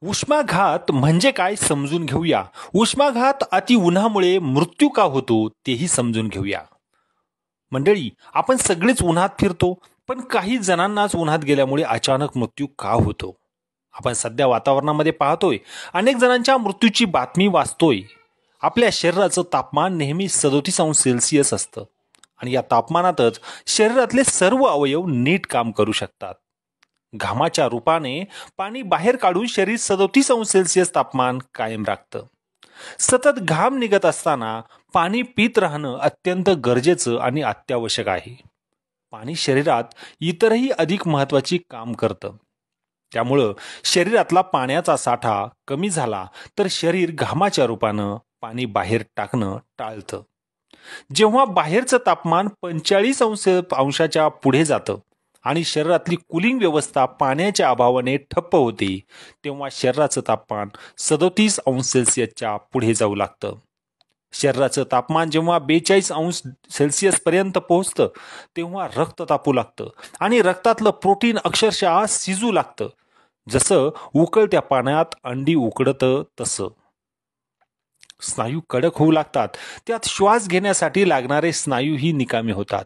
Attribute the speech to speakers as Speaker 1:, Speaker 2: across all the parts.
Speaker 1: उष्माघात म्हणजे काय समजून घेऊया. उष्माघात अति उन्हामुळे मृत्यू का होतो तेही समजून घेऊया. मंडळी, आपण सगळेच उन्हात फिरतो, पण काही जणांनाच उन्हात गेल्यामुळे अचानक मृत्यू का होतो. आपण सध्या वातावरणामध्ये पाहतोय, अनेक जणांच्या मृत्यूची बातमी वाचतोय. आपल्या शरीराचं तापमान नेहमी 37 अंश सेल्सिअस असतं आणि या तापमानातच शरीरातले सर्व अवयव नीट काम करू शकतात. घामाच्या रूपाने पाणी बाहेर काढून शरीर 37 अंश सेल्सिअस तापमान कायम राखतं. सतत घाम निघत असताना पाणी पित राहणं अत्यंत गरजेचं आणि अत्यावश्यक आहे. पाणी शरीरात इतरही अधिक महत्वाची काम करतं. त्यामुळं शरीरातला पाण्याचा साठा कमी झाला तर शरीर घामाच्या रूपानं पाणी बाहेर टाकणं टाळतं. जेव्हा बाहेरचं तापमान 45 अंशाच्या पुढे जातं आणि शरीरातली कूलिंग व्यवस्था पाण्याच्या अभावाने ठप्प होते, तेव्हा शरीराचं तापमान 37 अंश सेल्सिअसच्या पुढे जाऊ लागतं. शरीराचं तापमान जेव्हा 42 अंश सेल्सिअस पर्यंत पोहोचतं तेव्हा रक्त तापू लागतं आणि रक्तातलं प्रोटीन अक्षरशः शिजू लागतं. जसं उकळत्या पाण्यात अंडी उकडतं तसं. स्नायू कडक होऊ लागतात. त्यात श्वास घेण्यासाठी लागणारे स्नायूही निकामी होतात.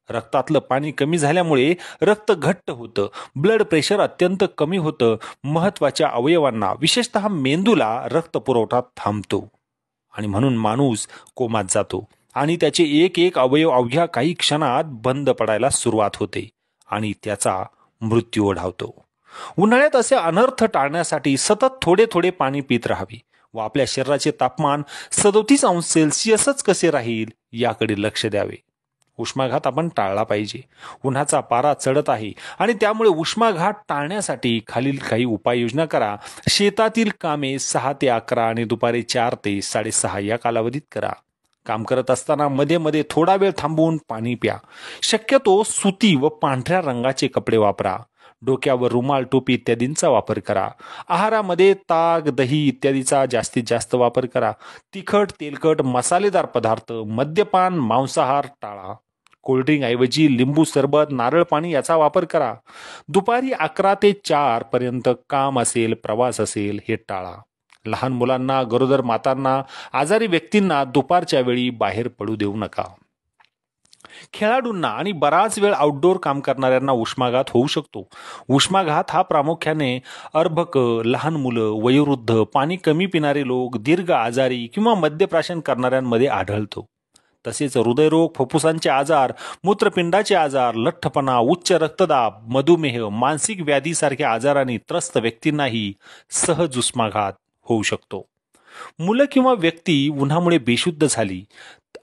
Speaker 1: रक्तातलं पाणी कमी झाल्यामुळे रक्त घट्ट होतं, ब्लड प्रेशर अत्यंत कमी होतं. महत्वाच्या अवयवांना, विशेषतः मेंदूला रक्त पुरवठा थांबतो आणि म्हणून माणूस कोमात जातो आणि त्याचे एक एक अवयव अवघ्या काही क्षणात बंद पडायला सुरुवात होते आणि त्याचा मृत्यू ओढावतो. उन्हाळ्यात असे अनर्थ टाळण्यासाठी सतत थोडे थोडे पाणी पित राहावे व आपल्या शरीराचे तापमान 37 अंश सेल्सिअसच कसे राहील याकडे लक्ष द्यावे. उष्माघात आपण टाळला पाहिजे. उन्हाचा पारा चढत आहे आणि त्यामुळे उष्माघात टाळण्यासाठी खालील काही उपाययोजना करा. शेतातील कामे 6 ते 11 आणि दुपारी 4 ते 6:30 या कालावधीत करा. काम करत असताना मध्ये मध्ये थोडा वेळ थांबवून पाणी प्या. शक्यतो सुती व पांढऱ्या रंगाचे कपडे वापरा. डोक्यावर रुमाल, टोपी इत्यादींचा वापर करा. आहारामध्ये ताक, दही इत्यादीचा जास्तीत जास्त वापर करा. तिखट, तेलकट, मसालेदार पदार्थ, मद्यपान, मांसाहार टाळा. कोल्ड्रिंक ऐवजी लिंबू सरबत, नारळ पाणी याचा वापर करा. दुपारी 11 ते 4 पर्यंत काम असेल, प्रवास असेल हे टाळा. लहान मुलांना, गरोदर मातांना, आजारी व्यक्तींना दुपारच्या वेळी बाहेर पडू देऊ नका. खेळाडूंना आणि बराच वेळ आउटडोर काम करणाऱ्यांना उष्माघात होऊ शकतो. उष्माघात हा प्रामुख्याने अर्भक, लहान मुलं, वयोवृद्ध, पाणी कमी पिणारे लोक, दीर्घ आजारी किंवा मद्यप्राशन करणाऱ्यांमध्ये आढळतो. तसेच हृदयरोग, फुफ्फुसांचे आजार, मूत्रपिंडाचे आजार, लठ्ठपणा, उच्च रक्तदाब, मधुमेह, मानसिक व्याधीसारख्या आजारांनी त्रस्त व्यक्तींनाही सहज उष्माघात होऊ शकतो. मुलं किंवा व्यक्ती उन्हामुळे बेशुद्ध झाली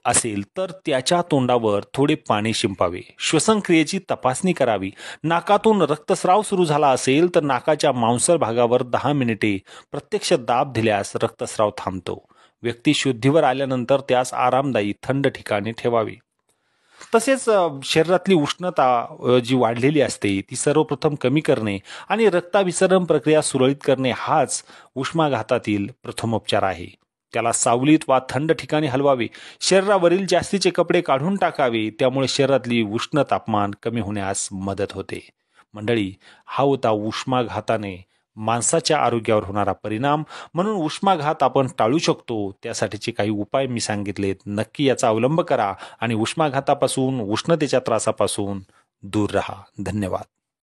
Speaker 1: असेल तर त्याच्या तोंडावर थोडे पाणी शिंपावे. श्वसनक्रियेची तपासणी करावी. नाकातून रक्तस्राव सुरू झाला असेल तर नाकाच्या मांसल भागावर 10 मिनिटे प्रत्यक्ष दाब दिल्यास रक्तस्राव थांबतो. व्यक्ती शुद्धीवर आल्यानंतर त्यास आरामदायी थंड ठिकाणी ठेवावे. तसेच शरीरातली उष्णता जी वाढलेली असते ती सर्वप्रथम कमी करणे आणि रक्ताभिसरण प्रक्रिया सुरळीत करणे हाच उष्माघातातील प्रथमोपचार आहे. त्याला सावलीत वा थंड ठिकाणी हलवावे. शरीरावरील जास्तीचे कपडे काढून टाकावे. त्यामुळे शरीरातली उष्ण तापमान कमी होण्यास मदत होते. मंडळी, हा होता उष्माघाताने माणसाच्या आरोग्यावर होणारा परिणाम. म्हणून उष्माघात आपण टाळू शकतो. त्यासाठीचे काही उपाय मी सांगितलेत. नक्की याचा अवलंब करा आणि उष्माघातापासून, उष्णतेच्या त्रासापासून दूर राहा. धन्यवाद.